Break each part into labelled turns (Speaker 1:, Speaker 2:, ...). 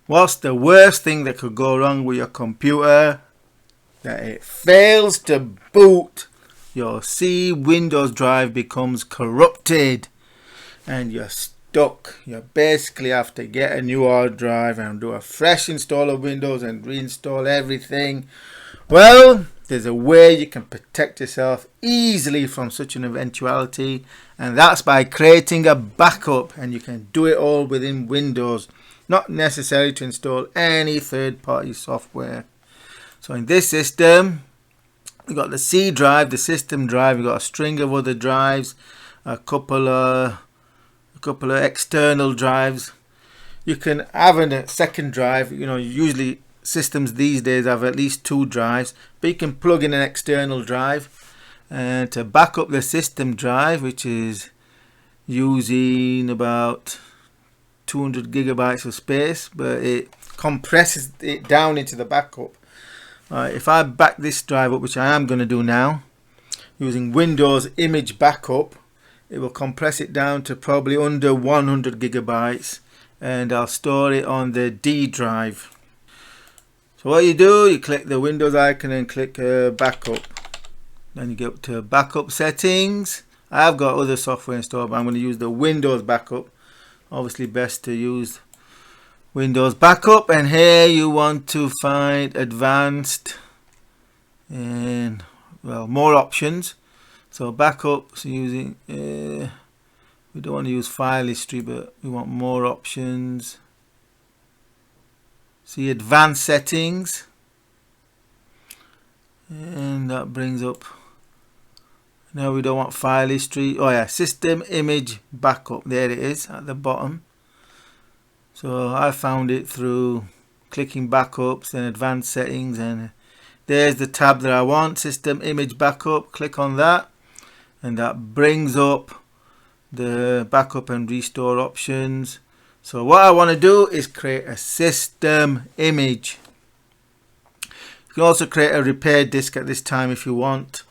Speaker 1: What's the worst thing that could go wrong with your computer? That it fails to boot. Your C Windows drive becomes corrupted and you're stuck. You basically have to get a new hard drive and do a fresh install of Windows and reinstall everything. Well, there's a way you can protect yourself easily from such an eventuality, and that's by creating a backup, and you can do it all within Windows. Not necessary to install any third-party software. So in this system, we've got the C drive, the system drive, we've got a string of other drives, a couple of external drives. You can have a second drive. Usually systems these days have at least 2 drives, but you can plug in an external drive and to back up the system drive, which is using about 200 gigabytes of space, but it compresses it down into the backup. If I back this drive up, which I am going to do now, using Windows image backup, it will compress it down to probably under 100 gigabytes, and I'll store it on the D drive. So what you do, you click the Windows icon and click backup. Then you get up to backup settings. I've got other software installed, but I'm going to use the Windows backup. Obviously best to use Windows backup, and here you want to find advanced and more options. So backup, so using we don't want to use file history, but we want more options. See advanced settings, and that brings up, now we don't want file history. Oh yeah, system image backup, there it is at the bottom. So I found it through clicking backups and advanced settings, and there's the tab that I want, system image backup. Click on that, and that brings up the backup and restore options. So what I want to do is create a system image. You can also create a repair disk at this time if you want.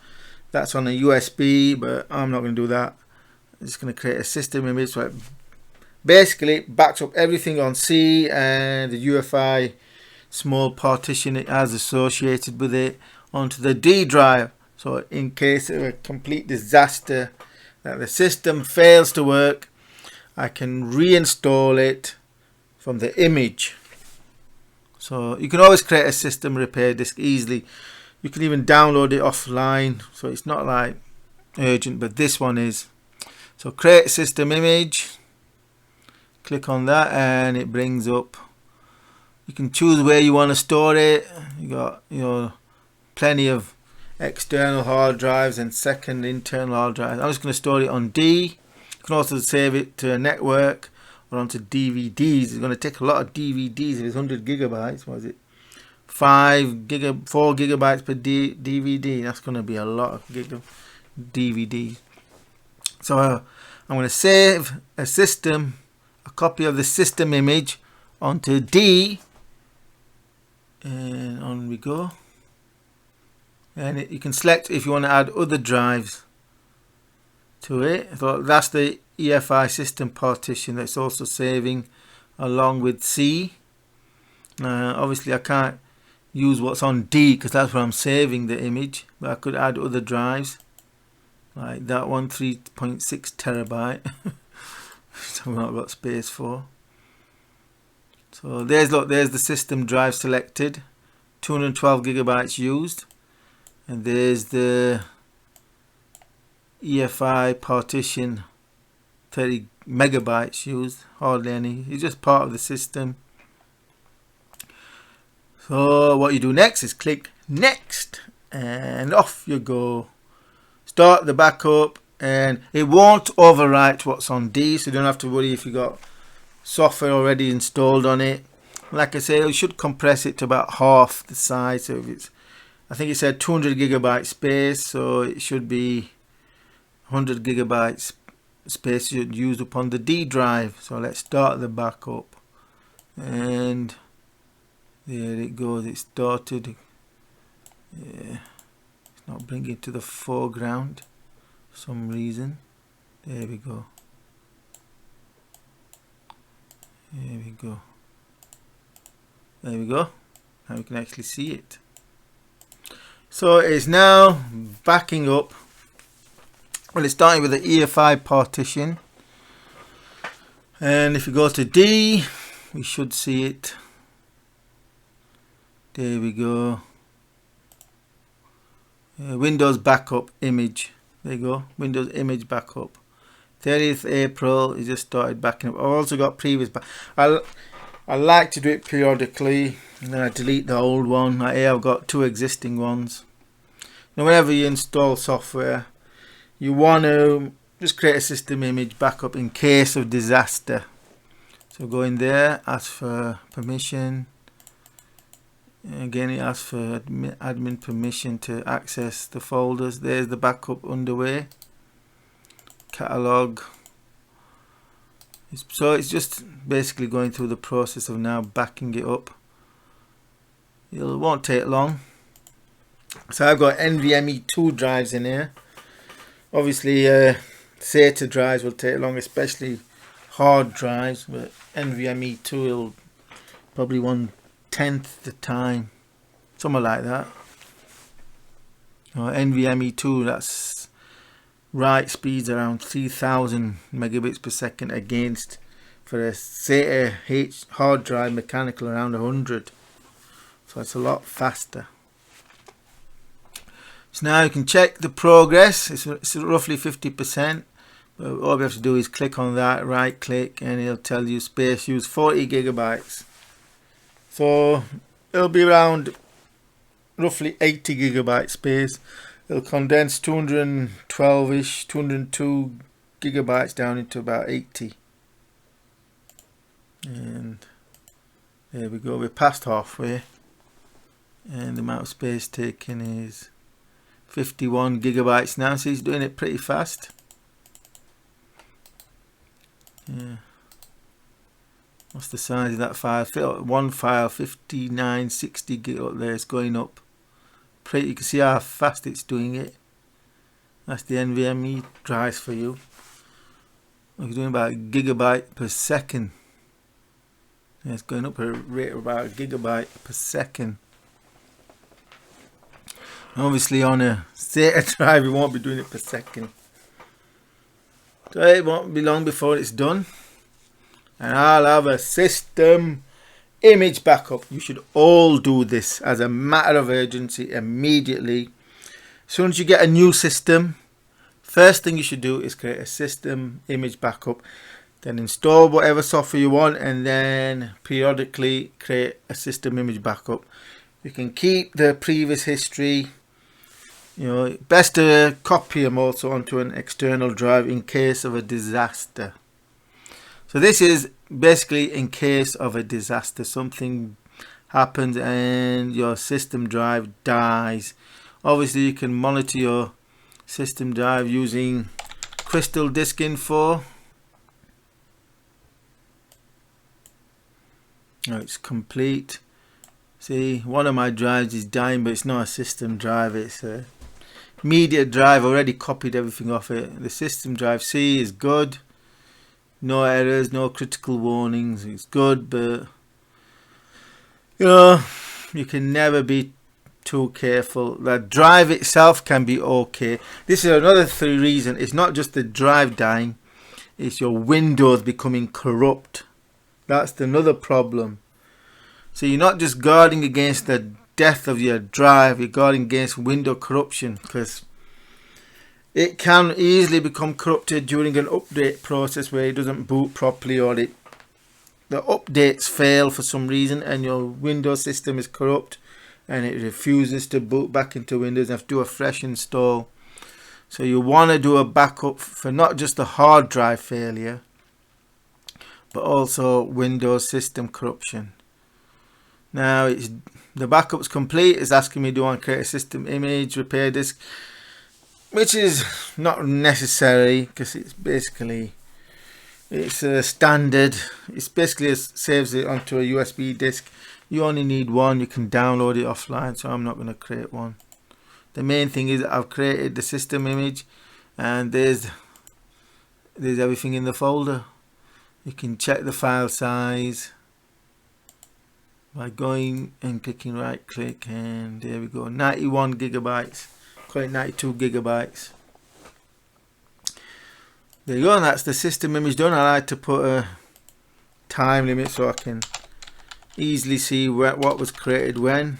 Speaker 1: That's on a USB, but I'm not going to do that. I'm just going to create a system image. So it basically backs up everything on C and the UEFI small partition it has associated with it onto the D drive. So in case of a complete disaster, that the system fails to work, I can reinstall it from the image. So you can always create a system repair disk easily. You can even download it offline, so it's not like urgent, but this one is. So create system image, click on that, and it brings up, you can choose where you want to store it. You got plenty of external hard drives and second internal hard drives. I'm just going to store it on D. You can also save it to a network or onto DVDs. It's going to take a lot of DVDs. If it's 100 gigabytes, what is it? 4 gigabytes per DVD. That's going to be a lot of DVD. So I'm going to save a copy of the system image onto D, and on we go. And you can select if you want to add other drives to it. So that's the EFI system partition that's also saving along with C. Obviously I can't use what's on D because that's where I'm saving the image, but I could add other drives like that one, 3.6 terabyte. So I've not got space for. So there's the system drive selected, 212 gigabytes used, and there's the EFI partition, 30 megabytes used, hardly any. It's just part of the system. So what you do next is click next, and off you go. Start the backup, and it won't overwrite what's on D, so you don't have to worry if you got software already installed on it. Like I say, it should compress it to about half the size. So if it's, I think it said 200 gigabyte space, so it should be 100 gigabytes space used upon the D drive. So let's start the backup, and there it goes. It started. Yeah, it's not bringing it to the foreground for some reason. There we go. There we go. There we go. Now we can actually see it. So it's now backing up. Well, it's starting with the EFI partition. And if you go to D, we should see it. There we go. Windows backup image. There you go. Windows image backup. 30th April, it just started backing up. I've also got previous I like to do it periodically, and then I delete the old one. Here I've got 2 existing ones. Now whenever you install software, you want to just create a system image backup in case of disaster. So go in there, ask for permission. Again, it asks for admin permission to access the folders. There's the backup underway. Catalog. So it's just basically going through the process of now backing it up. It won't take long. So I've got NVMe 2 drives in here. Obviously SATA drives will take long, especially hard drives, but NVMe 2 will probably 1/10 the time, something like that. NVMe 2, that's write speeds around 3000 megabits per second against, for a SATA hard drive mechanical, around 100. So it's a lot faster. So now you can check the progress. It's roughly 50%. All we have to do is click on that, right click, and it'll tell you space use 40 gigabytes. So it'll be around roughly 80 gigabyte space. It'll condense 212-ish, 202 gigabytes down into about 80. And there we go, we're past halfway. And the amount of space taken is 51 gigabytes now, so he's doing it pretty fast. Yeah. What's the size of that file? One file, 5960 gig up there. It's going up. You can see how fast it's doing it. That's the NVMe drives for you. It's doing about a gigabyte per second. Yeah, it's going up at a rate of about a gigabyte per second. Obviously on a SATA drive, it won't be doing it per second. So it won't be long before it's done. And I'll have a system image backup. You should all do this as a matter of urgency immediately. As soon as you get a new system, first thing you should do is create a system image backup. Then install whatever software you want, and then periodically create a system image backup. You can keep the previous history. You know, best to copy them also onto an external drive in case of a disaster. So this is basically in case of a disaster. Something happens and your system drive dies. Obviously you can monitor your system drive using Crystal Disk Info. Now it's complete. See, one of my drives is dying, but it's not a system drive, it's a media drive. Already copied everything off it. The system drive C is good. No errors, no critical warnings. It's good, but you know, you can never be too careful. The drive itself can be okay. This is another reason. It's not just the drive dying, it's your Windows becoming corrupt. That's another problem. So you're not just guarding against the death of your drive, you're guarding against window corruption, because it can easily become corrupted during an update process where it doesn't boot properly, or the updates fail for some reason and your Windows system is corrupt and it refuses to boot back into Windows. You have to do a fresh install. So you want to do a backup for not just the hard drive failure, but also Windows system corruption. Now the backup's complete. It's asking me, do I want to create a system image, repair disk, which is not necessary because it's basically, it's a standard. It's basically saves it onto a USB disk. You only need one. You can download it offline, so I'm not going to create one. The main thing is I've created the system image, and there's everything in the folder. You can check the file size. by going and clicking right click, and there we go, 91 gigabytes, call it 92 gigabytes. There you go, and that's the system image done. I like to put a time limit so I can easily see what was created when.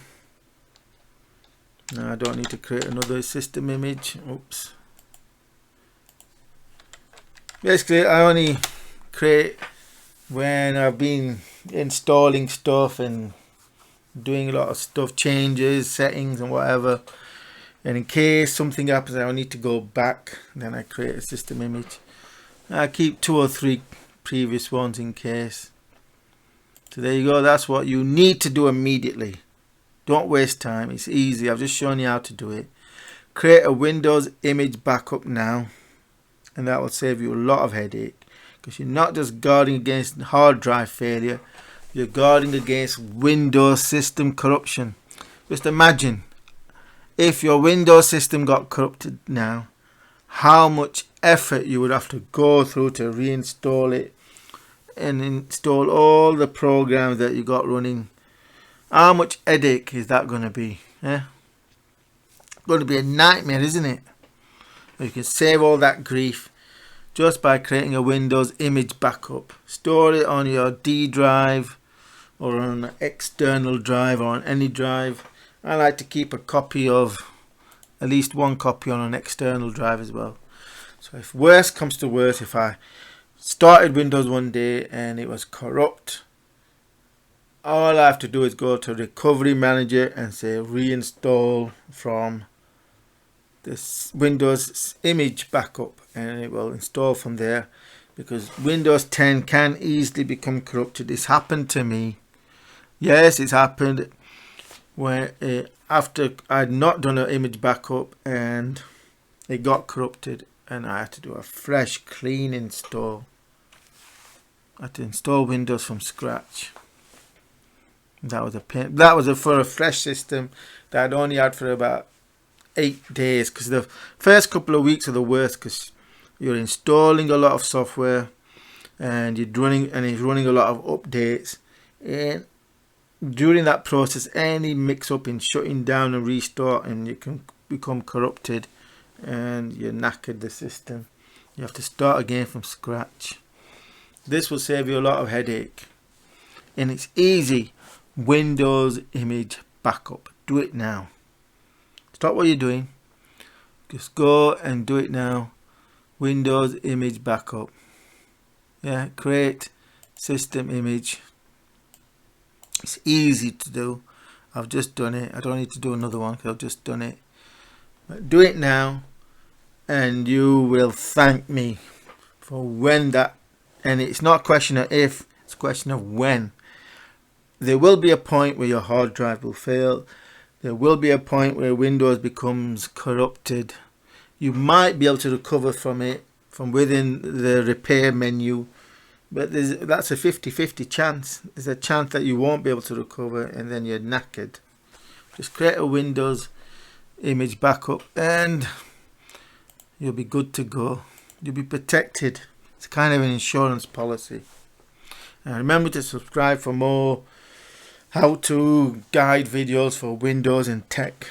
Speaker 1: Now I don't need to create another system image. Oops. Basically I only create when I've been installing stuff and doing a lot of stuff, changes, settings and whatever, and in case something happens I need to go back, then I create a system image. I keep 2 or 3 previous ones in case. So there you go, that's what you need to do immediately. Don't waste time, it's easy. I've just shown you how to do it. Create a Windows image backup now, and that will save you a lot of headache, because you're not just guarding against hard drive failure, you're guarding against Windows system corruption. Just imagine if your Windows system got corrupted now, how much effort you would have to go through to reinstall it and install all the programs that you got running. How much headache is that going to be? Going to be a nightmare, isn't it? You can save all that grief just by creating a Windows image backup. Store it on your D drive or on an external drive or on any drive. I like to keep a copy of, at least one copy on an external drive as well. So if worse comes to worse, if I started Windows one day and it was corrupt, all I have to do is go to Recovery Manager and say reinstall from this Windows image backup, and it will install from there, because Windows 10 can easily become corrupted. It's happened to me. Yes, it's happened where after I'd not done an image backup and it got corrupted and I had to do a fresh clean install. I had to install Windows from scratch. That was a pain. That was for a fresh system that I'd only had for about 8 days, because the first couple of weeks are the worst, because you're installing a lot of software and it's running a lot of updates, and during that process any mix up in shutting down and restart, and you can become corrupted and you're knackered the system. You have to start again from scratch. This will save you a lot of headache, and it's easy. Windows image backup. Do it now. Stop what you're doing. Just go and do it now. Windows image backup. Yeah, create system image. It's easy to do. I've just done it. I don't need to do another one because I've just done it. But do it now and you will thank me for when that, and it's not a question of if, it's a question of when. There will be a point where your hard drive will fail. There will be a point where Windows becomes corrupted. You might be able to recover from it from within the repair menu, but that's a 50-50 chance. There's a chance that you won't be able to recover and then you're knackered. Just create a Windows image backup and you'll be good to go. You'll be protected. It's kind of an insurance policy. And remember to subscribe for more how-to guide videos for Windows and tech.